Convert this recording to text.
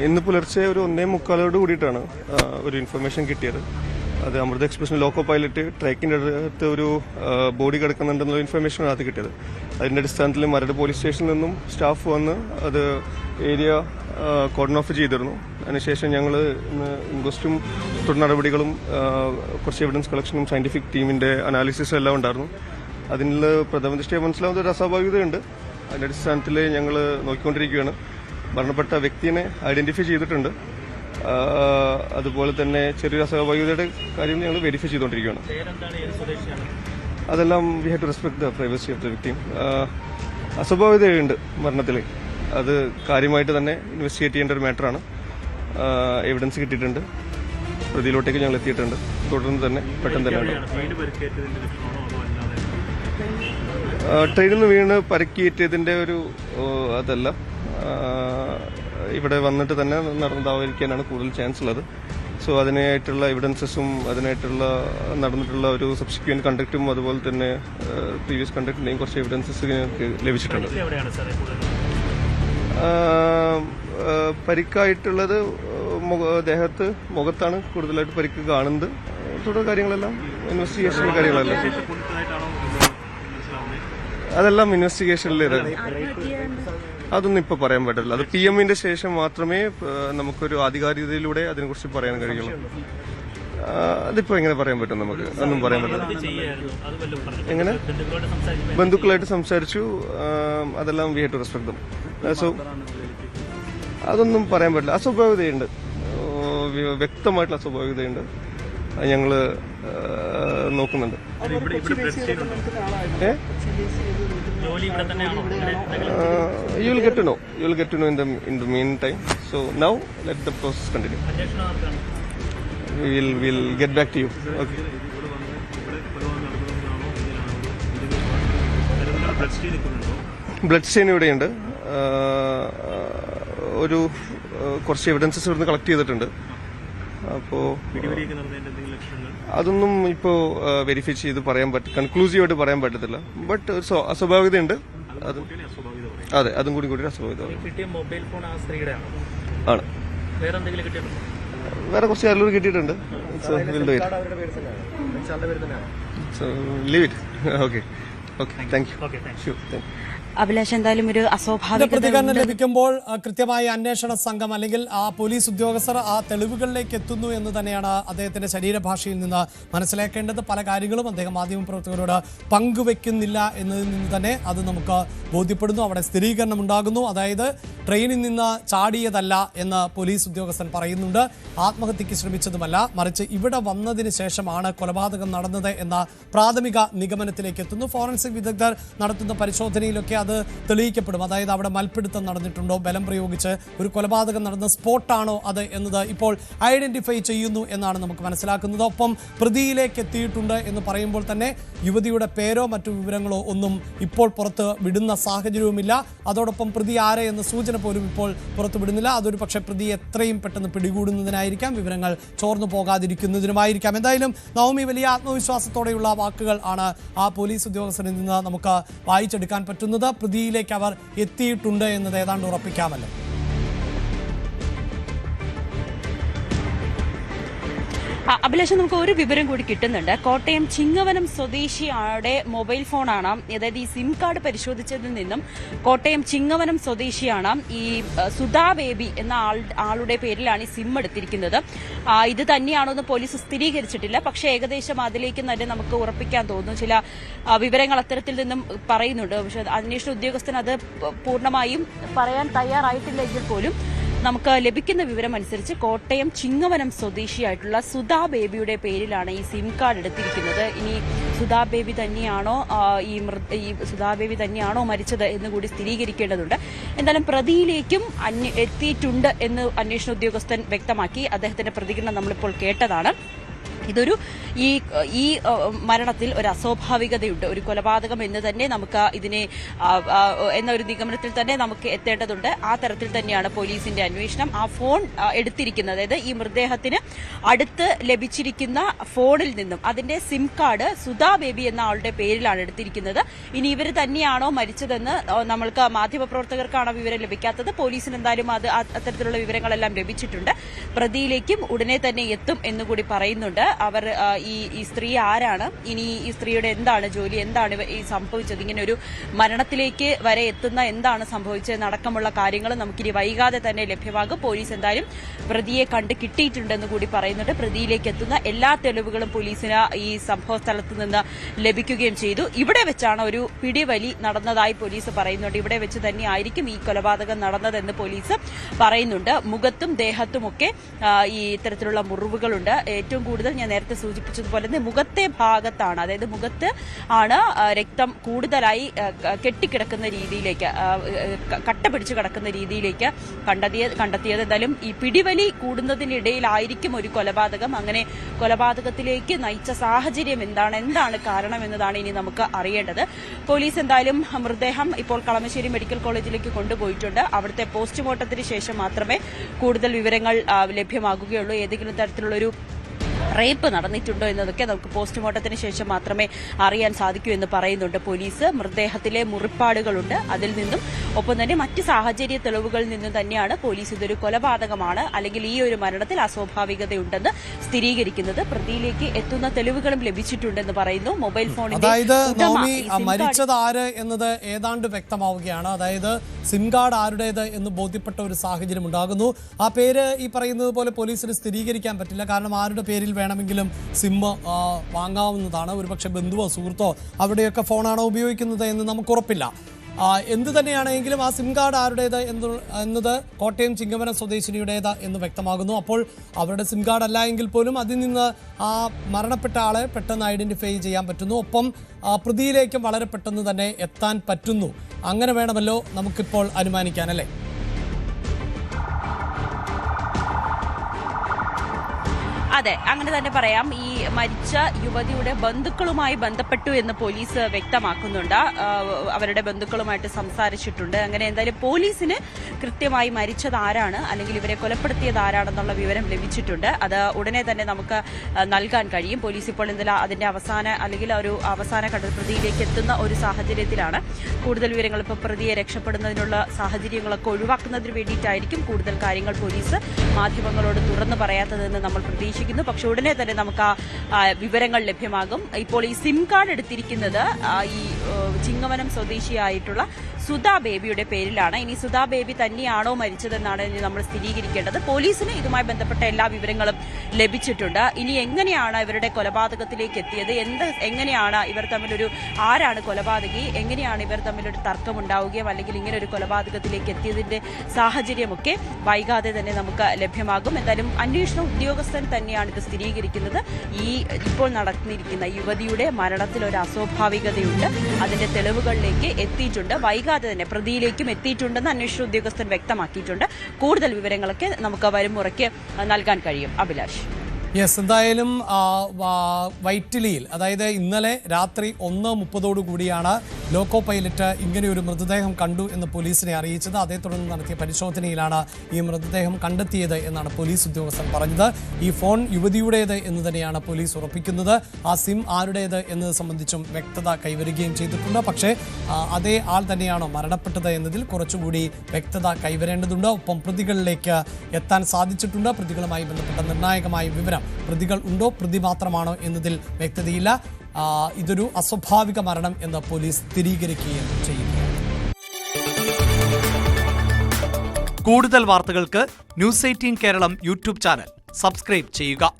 ഇന്ന് പുലർച്ചെ ഒരു 1:45 കൂടിയിട്ടാണ് ഒരു ഇൻഫർമേഷൻ കിട്ടിയത്. അത് അമൃത എക്സ്പ്രസിന് ലോക്കോ പൈലറ്റ് ട്രാക്കിൻ്റെ അടുത്ത് ഒരു ബോഡി കിടക്കുന്നുണ്ടെന്നുള്ള ഇൻഫർമേഷനാണ് അത് കിട്ടിയത്. അതിൻ്റെ അടിസ്ഥാനത്തിൽ മരട് പോലീസ് സ്റ്റേഷനിൽ നിന്നും സ്റ്റാഫ് വന്ന് അത് ഏരിയ കോർഡൺ ഓഫ് ചെയ്തിരുന്നു. അതിനുശേഷം ഞങ്ങൾ ഇന്ന് ഇൻക്വസ്റ്റും തുടർ നടപടികളും കുറച്ച് എവിഡൻസ് കളക്ഷനും സയന്റിഫിക് ടീമിൻ്റെ അനാലിസിസും എല്ലാം ഉണ്ടായിരുന്നു. അതിൽ പ്രഥമ ദൃഷ്ടിയെ മനസ്സിലാവുന്ന ഒരു അസ്വാഭാവികതയുണ്ട്. അതിൻ്റെ അടിസ്ഥാനത്തിൽ ഞങ്ങൾ നോക്കിക്കൊണ്ടിരിക്കുകയാണ്. മരണപ്പെട്ട വ്യക്തിയെ ഐഡന്റിഫൈ ചെയ്തിട്ടുണ്ട്. അതുപോലെ തന്നെ ചെറിയൊരു അസ്വാഭാവികതയുടെ കാര്യം ഞങ്ങൾ വെരിഫൈ ചെയ്തുകൊണ്ടിരിക്കുകയാണ്. അതെല്ലാം we have to respect the privacy of the victim. അസ്വാഭാവികതയുണ്ട് മരണത്തിൽ. അത് കാര്യമായിട്ട് തന്നെ ഇൻവെസ്റ്റിഗേറ്റ് ചെയ്യേണ്ട ഒരു മാറ്ററാണ്. എവിഡൻസ് കിട്ടിയിട്ടുണ്ട്. പ്രതിയിലോട്ടേക്ക് ഞങ്ങൾ എത്തിയിട്ടുണ്ട്. തുടർന്ന് തന്നെ പെട്ടെന്ന് തന്നെ ട്രെയിനിൽ നിന്ന് വീണ് പരിക്കേറ്റതിന്റെ ഒരു അതല്ല, ഇവിടെ വന്നിട്ട് തന്നെ നടന്നതായിരിക്കാനാണ് കൂടുതൽ ചാൻസ് ഉള്ളത്. സോ അതിനായിട്ടുള്ള എവിഡൻസസും അതിനായിട്ടുള്ള നടന്നിട്ടുള്ള ഒരു സബ്സിക്വന്റ് കണ്ടക്റ്റും അതുപോലെ തന്നെ പ്രീവിയസ് കണ്ടക്റ്റിന്റെയും കുറച്ച് എവിഡൻസസ് ഞങ്ങൾക്ക് ലഭിച്ചിട്ടുണ്ട്. പരിക്കായിട്ടുള്ളത് ദേഹത്ത്, മുഖത്താണ് കൂടുതലായിട്ട് പരിക്ക് കാണുന്നത്. തുടർ കാര്യങ്ങളെല്ലാം ഇൻവെസ്റ്റിഗേഷൻ കാര്യങ്ങളെല്ലാം അതെല്ലാം ഇൻവെസ്റ്റിഗേഷനിൽ അതൊന്നും ഇപ്പൊ പറയാൻ പറ്റില്ല. അത് PM-ന്റെ ശേഷം മാത്രമേ നമുക്കൊരു ആധികാരികതയിലൂടെ അതിനെക്കുറിച്ച് പറയാൻ കഴിയുള്ളൂ. അതിപ്പോ എങ്ങനെ പറയാൻ പറ്റും? നമുക്ക് ഒന്നും പറയാൻ പറ്റില്ല. എങ്ങനെ ബന്ധുക്കളായിട്ട് സംസാരിച്ചു, അതെല്ലാം we have to respect them. So അതൊന്നും പറയാൻ പറ്റില്ല. അസ്വാഭാവികതയുണ്ട്, വ്യക്തമായിട്ടുള്ള അസ്വാഭാവികതയുണ്ട്. ഞങ്ങള് നോക്കുന്നുണ്ട്. You will get to know. You will get to know in the meantime. So now let the process continue. We'll get back to you. Okay. Blood stain ഇവിടെയുണ്ട്. ഒരു കുറച്ച് evidences ഇവിടുന്ന് കളക്ട് ചെയ്തിട്ടുണ്ട്. അപ്പോ അതൊന്നും ഇപ്പോ വെരിഫൈ ചെയ്ത് പറയാൻ കൺക്ലൂസീവായിട്ട് പറയാൻ പറ്റത്തില്ല. ബട്ട് ഒരു അസ്വാഭാവികതയുണ്ട്. അതെ, അതും കൂടി അസ്വാഭാവികത ആണ്. വേറെ കുറച്ച് ആളുകൾ കിട്ടിയിട്ടുണ്ട്. Leave it. Okay, thank you. Abhilash, എന്തായാലും ഒരു അസ്വാഭാവിക പ്രതികരണം ലഭിക്കുമ്പോൾ കൃത്യമായ അന്വേഷണ സംഘം അല്ലെങ്കിൽ ആ പോലീസ് ഉദ്യോഗസ്ഥർ ആ തെളിവുകളിലേക്ക് എത്തുന്നു എന്ന് തന്നെയാണ് അദ്ദേഹത്തിന്റെ ശരീരഭാഷയിൽ നിന്ന് മനസ്സിലാക്കേണ്ടത്. പല കാര്യങ്ങളും അദ്ദേഹം മാധ്യമപ്രവർത്തകരോട് പങ്കുവെക്കുന്നില്ല എന്നതിൽ നിന്ന് തന്നെ അത് നമുക്ക് ബോധ്യപ്പെടുന്നു. അവിടെ സ്ഥിരീകരണം ഉണ്ടാകുന്നു. അതായത് ട്രെയിനിൽ നിന്ന് ചാടിയതല്ല എന്ന് പോലീസ് ഉദ്യോഗസ്ഥൻ പറയുന്നുണ്ട്. ആത്മഹത്യക്ക് ശ്രമിച്ചതുമല്ല, മറിച്ച് ഇവിടെ വന്നതിന് ശേഷമാണ് കൊലപാതകം നടന്നത് എന്ന പ്രാഥമിക നിഗമനത്തിലേക്ക് എത്തുന്നു. ഫോറൻസിക് വിദഗ്ധർ നടത്തുന്ന പരിശോധനയിലൊക്കെ അത് തെളിയിക്കപ്പെടും. അതായത് അവിടെ മൽപ്പിടുത്തം നടന്നിട്ടുണ്ടോ, ബലം പ്രയോഗിച്ച് ഒരു കൊലപാതകം നടന്ന സ്പോട്ടാണോ അത് എന്നത് ഇപ്പോൾ ഐഡന്റിഫൈ ചെയ്യുന്നു എന്നാണ് നമുക്ക് മനസ്സിലാക്കുന്നത്. ഒപ്പം പ്രതിയിലേക്ക് എത്തിയിട്ടുണ്ട് എന്ന് പറയുമ്പോൾ തന്നെ യുവതിയുടെ പേരോ മറ്റു വിവരങ്ങളോ ഒന്നും ഇപ്പോൾ പുറത്ത് വിടുന്ന സാഹചര്യവുമില്ല. അതോടൊപ്പം പ്രതി ആരെ എന്ന സൂചന പോലും ഇപ്പോൾ പുറത്തു വിടുന്നില്ല. അതൊരു പക്ഷേ പ്രതി എത്രയും പെട്ടെന്ന് പിടികൂടുന്നതിനായിരിക്കാം, വിവരങ്ങൾ ചോർന്നു പോകാതിരിക്കുന്നതിനുമായിരിക്കാം. എന്തായാലും നവമി വലിയ ആത്മവിശ്വാസത്തോടെയുള്ള വാക്കുകൾ ആണ് ആ പോലീസ് ഉദ്യോഗസ്ഥരിൽ നിന്ന് നമുക്ക് വായിച്ചെടുക്കാൻ പറ്റുന്നത്. പ്രതിയിലേക്ക് അവർ എത്തിയിട്ടുണ്ട് എന്നത് ഏതാണ്ട് ഉറപ്പിക്കാമല്ലോ. അഭിലാഷം, നമുക്ക് ഒരു വിവരം കൂടി കിട്ടുന്നുണ്ട്. കോട്ടയം ചിങ്ങവനം സ്വദേശിയുടെ മൊബൈൽ ഫോണാണ്, അതായത് ഈ സിം കാർഡ് പരിശോധിച്ചതിൽ നിന്നും കോട്ടയം ചിങ്ങവനം സ്വദേശിയാണ് ഈ സുധാ ബേബി എന്ന ആളുടെ പേരിലാണ് ഈ സിം എടുത്തിരിക്കുന്നത്. ഇത് തന്നെയാണോ എന്ന് പോലീസ് സ്ഥിരീകരിച്ചിട്ടില്ല. പക്ഷേ ഏകദേശം അതിലേക്ക് തന്നെ നമുക്ക് ഉറപ്പിക്കാൻ തോന്നുന്നു. ചില വിവരങ്ങൾ അത്തരത്തിൽ നിന്നും പറയുന്നുണ്ട്. പക്ഷെ അന്വേഷണ ഉദ്യോഗസ്ഥൻ അത് പൂർണ്ണമായും പറയാൻ തയ്യാറായിട്ടില്ലെങ്കിൽ പോലും നമുക്ക് ലഭിക്കുന്ന വിവരം അനുസരിച്ച് കോട്ടയം ചിങ്ങവനം സ്വദേശിയായിട്ടുള്ള സുധാ ബേബിയുടെ പേരിലാണ് ഈ സിം കാർഡ് എടുത്തിരിക്കുന്നത്. ഇനി സുധാ ബേബി തന്നെയാണോ സുധാ ബേബി തന്നെയാണോ മരിച്ചത് എന്ന് കൂടി സ്ഥിരീകരിക്കേണ്ടതുണ്ട്. എന്തായാലും പ്രതിയിലേക്കും എത്തിയിട്ടുണ്ട് എന്ന് അന്വേഷണ ഉദ്യോഗസ്ഥൻ വ്യക്തമാക്കി. അദ്ദേഹത്തിന്റെ പ്രതികരണം നമ്മളിപ്പോൾ കേട്ടതാണ്. ഇതൊരു ഈ മരണത്തിൽ ഒരു അസ്വാഭാവികതയുണ്ട്, ഒരു കൊലപാതകം എന്ന് തന്നെ നമുക്ക് ഇതിനെ എന്നൊരു നിഗമനത്തിൽ തന്നെ നമുക്ക് എത്തേണ്ടതുണ്ട്. ആ തരത്തിൽ തന്നെയാണ് പോലീസിന്റെ അന്വേഷണം. ആ ഫോൺ എടുത്തിരിക്കുന്നത്, അതായത് ഈ മൃതദേഹത്തിന് അടുത്ത് ലഭിച്ചിരിക്കുന്ന ഫോണിൽ നിന്നും അതിന്റെ സിം കാർഡ് സുധാ ബേബി എന്ന ആളുടെ പേരിലാണ് എടുത്തിരിക്കുന്നത്. ഇനി ഇവർ തന്നെയാണോ മരിച്ചതെന്ന് നമ്മൾക്ക് മാധ്യമപ്രവർത്തകർക്കാണോ വിവരം ലഭിക്കാത്തത്. പോലീസിന് എന്തായാലും അത്തരത്തിലുള്ള വിവരങ്ങളെല്ലാം ലഭിച്ചിട്ടുണ്ട്. പ്രതിയിലേക്കും ഉടനെ തന്നെ എത്തും എന്നുകൂടി പറയുന്നുണ്ട്. അവർ ഈ സ്ത്രീ ആരാണ്, ഇനി ഈ സ്ത്രീയുടെ എന്താണ് ജോലി, എന്താണ് ഈ സംഭവിച്ചത്, ഇങ്ങനെ ഒരു മരണത്തിലേക്ക് വരെ എത്തുന്ന എന്താണ് സംഭവിച്ചതെന്നടക്കമുള്ള കാര്യങ്ങൾ നമുക്കിനി വൈകാതെ തന്നെ ലഭ്യമാകും. പോലീസ് എന്തായാലും പ്രതിയെ കണ്ട് കിട്ടിയിട്ടുണ്ടെന്ന് കൂടി പറയുന്നുണ്ട്. പ്രതിയിലേക്ക് എത്തുന്ന എല്ലാ തെളിവുകളും പോലീസിന് ഈ സംഭവ സ്ഥലത്ത് നിന്ന് ലഭിക്കുകയും ചെയ്തു. ഇവിടെ വെച്ചാണ് ഒരു പിടിവലി നടന്നതായി പോലീസ് പറയുന്നുണ്ട്. ഇവിടെ വെച്ച് തന്നെ ആയിരിക്കും ഈ കൊലപാതകം നടന്നതെന്ന് പോലീസ് പറയുന്നുണ്ട്. മുഖത്തും ദേഹത്തുമൊക്കെ ഈ ഇത്തരത്തിലുള്ള മുറിവുകളുണ്ട്. ഏറ്റവും കൂടുതൽ ഞാൻ നേരത്തെ സൂചിപ്പിച്ചതുപോലെ തന്നെ മുഖത്തെ ഭാഗത്താണ്, അതായത് മുഖത്ത് ആണ് രക്തം കൂടുതലായി കെട്ടിക്കിടക്കുന്ന രീതിയിലേക്ക്, കട്ട പിടിച്ചു കിടക്കുന്ന രീതിയിലേക്ക് കണ്ടെത്തിയത്. എന്തായാലും ഈ പിടിവലി കൂടുന്നതിനിടയിലായിരിക്കും ഒരു കൊലപാതകം. അങ്ങനെ കൊലപാതകത്തിലേക്ക് നയിച്ച സാഹചര്യം എന്താണ് കാരണം എന്നതാണ് ഇനി നമുക്ക് അറിയേണ്ടത്. പോലീസ് എന്തായാലും മൃതദേഹം ഇപ്പോൾ കളമശ്ശേരി മെഡിക്കൽ കോളേജിലേക്ക് കൊണ്ടുപോയിട്ടുണ്ട്. അവിടുത്തെ പോസ്റ്റ്മോർട്ടത്തിന് ശേഷം മാത്രമേ കൂടുതൽ വിവരങ്ങൾ ലഭ്യമാകുകയുള്ളൂ. ഏതെങ്കിലും തരത്തിലുള്ളൊരു റേപ്പ് നടന്നിട്ടുണ്ടോ എന്നതൊക്കെ നമുക്ക് പോസ്റ്റ്മോർട്ടത്തിന് ശേഷം മാത്രമേ അറിയാൻ സാധിക്കൂ എന്ന് പറയുന്നുണ്ട് പോലീസ്. മൃതദേഹത്തിലെ മുറിപ്പാടുകളുണ്ട്, അതിൽ നിന്നും ഒപ്പം തന്നെ മറ്റ് സാഹചര്യ തെളിവുകളിൽ നിന്നും തന്നെയാണ് പോലീസ് ഇതൊരു കൊലപാതകമാണ് അല്ലെങ്കിൽ ഈ ഒരു മരണത്തിൽ അസ്വാഭാവികതയുണ്ടെന്ന് സ്ഥിരീകരിക്കുന്നത്. പ്രതിയിലേക്ക് എത്തുന്ന തെളിവുകളും ലഭിച്ചിട്ടുണ്ടെന്ന് പറയുന്നു. മൊബൈൽ ഫോണിന്റെ മരിച്ചത് ആര് എന്നത് ഏതാണ്ട് വ്യക്തമാവുകയാണ്. അതായത് സിം കാർഡ് ആരുടേത് എന്ന് ബോധ്യപ്പെട്ട ഒരു സാഹചര്യം ഉണ്ടാകുന്നു. ആ പേര് ഈ പറയുന്നത് പോലെ പോലീസിന് സ്ഥിരീകരിക്കാൻ പറ്റില്ല. കാരണം ആരുടെ പേരിൽ വേണമെങ്കിലും സിം വാങ്ങാവുന്നതാണ്. ഒരുപക്ഷെ ബന്ധുവോ സുഹൃത്തോ അവിടെയൊക്കെ ഫോണാണോ ഉപയോഗിക്കുന്നത് എന്ന് നമുക്ക് ഉറപ്പില്ല. എന്ത് തന്നെയാണെങ്കിലും ആ സിം കാർഡ് ആരുടേത് എന്നത് കോട്ടയം ചിങ്ങവനം സ്വദേശിനിയുടേത് എന്ന് വ്യക്തമാകുന്നു. അപ്പോൾ അവരുടെ സിം കാർഡ് അല്ല എങ്കിൽ പോലും അതിൽ നിന്ന് ആ മരണപ്പെട്ട ആളെ പെട്ടെന്ന് ഐഡന്റിഫൈ ചെയ്യാൻ പറ്റുന്നു. ഒപ്പം പ്രതിയിലേക്കും വളരെ പെട്ടെന്ന് തന്നെ എത്താൻ പറ്റുന്നു. അങ്ങനെ വേണമല്ലോ നമുക്കിപ്പോൾ അനുമാനിക്കാൻ, അല്ലേ? അതെ, അങ്ങനെ തന്നെ പറയാം. ഈ മരിച്ച യുവതിയുടെ ബന്ധുക്കളുമായി ബന്ധപ്പെട്ടു എന്ന് പോലീസ് വ്യക്തമാക്കുന്നുണ്ട്. അവരുടെ ബന്ധുക്കളുമായിട്ട് സംസാരിച്ചിട്ടുണ്ട്. അങ്ങനെ എന്തായാലും പോലീസിന് കൃത്യമായി മരിച്ചത് ആരാണ് അല്ലെങ്കിൽ ഇവരെ കൊലപ്പെടുത്തിയത് ആരാണെന്നുള്ള വിവരം ലഭിച്ചിട്ടുണ്ട്. അത് ഉടനെ തന്നെ നമുക്ക് നൽകാൻ കഴിയും. പോലീസ് ഇപ്പോൾ എന്തായാലും അതിന്റെ അവസാന പ്രതിയിലേക്ക് എത്തുന്ന ഒരു സാഹചര്യത്തിലാണ്. കൂടുതൽ വിവരങ്ങൾ ഇപ്പോൾ പ്രതിയെ രക്ഷപ്പെടുന്നതിനുള്ള സാഹചര്യങ്ങളൊക്കെ ഒഴിവാക്കുന്നതിന് വേണ്ടിയിട്ടായിരിക്കും കൂടുതൽ കാര്യങ്ങൾ പോലീസ് മാധ്യമങ്ങളോട് തുറന്നു പറയാത്തതെന്ന് നമ്മൾ പ്രതീക്ഷിക്കുന്നു. പക്ഷെ ഉടനെ തന്നെ നമുക്ക് ആ വിവരങ്ങൾ ലഭ്യമാകും. ഇപ്പോൾ ഈ സിം കാർഡ് എടുത്തിരിക്കുന്നത് ഈ ചിങ്ങവനം സ്വദേശിയായിട്ടുള്ള സുധാ ബേബിയുടെ പേരിലാണ്. ഇനി സുധാ ബേബി തന്നെയാണോ മരിച്ചതെന്നാണ് നമ്മൾ സ്ഥിരീകരിക്കേണ്ടത്. പോലീസിന് ഇതുമായി ബന്ധപ്പെട്ട എല്ലാ വിവരങ്ങളും ലഭിച്ചിട്ടുണ്ട്. ഇനി എങ്ങനെയാണ് ഇവരുടെ കൊലപാതകത്തിലേക്ക് എത്തിയത്, എങ്ങനെയാണ് ഇവർ തമ്മിലൊരു ആരാണ് കൊലപാതകി, എങ്ങനെയാണ് ഇവർ തമ്മിലൊരു തർക്കമുണ്ടാവുകയും അല്ലെങ്കിൽ ഇങ്ങനെ ഒരു കൊലപാതകത്തിലേക്ക് എത്തിയതിന്റെ സാഹചര്യമൊക്കെ വൈകാതെ തന്നെ നമുക്ക് ലഭ്യമാകും. എന്തായാലും അന്വേഷണ ഉദ്യോഗസ്ഥൻ തന്നെയാണ് ഇത് സ്ഥിരീകരിക്കുന്നത്. ഈ ഇപ്പോൾ നടന്നിരിക്കുന്ന യുവതിയുടെ മരണത്തിൽ ഒരു അസ്വാഭാവികതയുണ്ട്, അതിന്റെ തെളിവുകളിലേക്ക് എത്തിയിട്ടുണ്ട്. വൈകാതെ തന്നെ പ്രതിയിലേക്കും എത്തിയിട്ടുണ്ടെന്ന് അന്വേഷണ ഉദ്യോഗസ്ഥൻ വ്യക്തമാക്കിയിട്ടുണ്ട്. കൂടുതൽ വിവരങ്ങളൊക്കെ നമുക്ക് വരും മുറയ്ക്ക് നൽകാൻ കഴിയും. അഭിലാഷ്. യെസ്, എന്തായാലും വൈറ്റിലിയിൽ, അതായത് ഇന്നലെ രാത്രി 1:30 ലോക്കോ പൈലറ്റ് ഇങ്ങനെയൊരു മൃതദേഹം കണ്ടു എന്ന് പോലീസിനെ അറിയിച്ചത്. അതേ തുടർന്ന് നടത്തിയ പരിശോധനയിലാണ് ഈ മൃതദേഹം കണ്ടെത്തിയത് എന്നാണ് പോലീസ് ഉദ്യോഗസ്ഥൻ പറഞ്ഞത്. ഈ ഫോൺ യുവതിയുടേത് എന്ന് തന്നെയാണ് പോലീസ് ഉറപ്പിക്കുന്നത്. ആ സിം ആരുടേത് എന്നത് സംബന്ധിച്ചും വ്യക്തത കൈവരുകയും ചെയ്തിട്ടുണ്ട്. പക്ഷേ അതേ ആൾ തന്നെയാണോ മരണപ്പെട്ടത് എന്നതിൽ കുറച്ചുകൂടി വ്യക്തത കൈവരേണ്ടതുണ്ട്. ഒപ്പം പ്രതികളിലേക്ക് എത്താൻ സാധിച്ചിട്ടുണ്ട്. പ്രതികളുമായി ബന്ധപ്പെട്ട നിർണായകമായ വിവരം പ്രതികൾ ഉണ്ടോ, പ്രതി മാത്രമാണോ എന്നതിൽ വ്യക്തതയില്ല. ഇതൊരു അസ്വാഭാവിക മരണം എന്ന് പോലീസ് സ്ഥിരീകരിക്കുകയും ചെയ്യുന്നു. കൂടുതൽ വാർത്തകൾക്ക് News 18 Keralam YouTube channel subscribe ചെയ്യുക.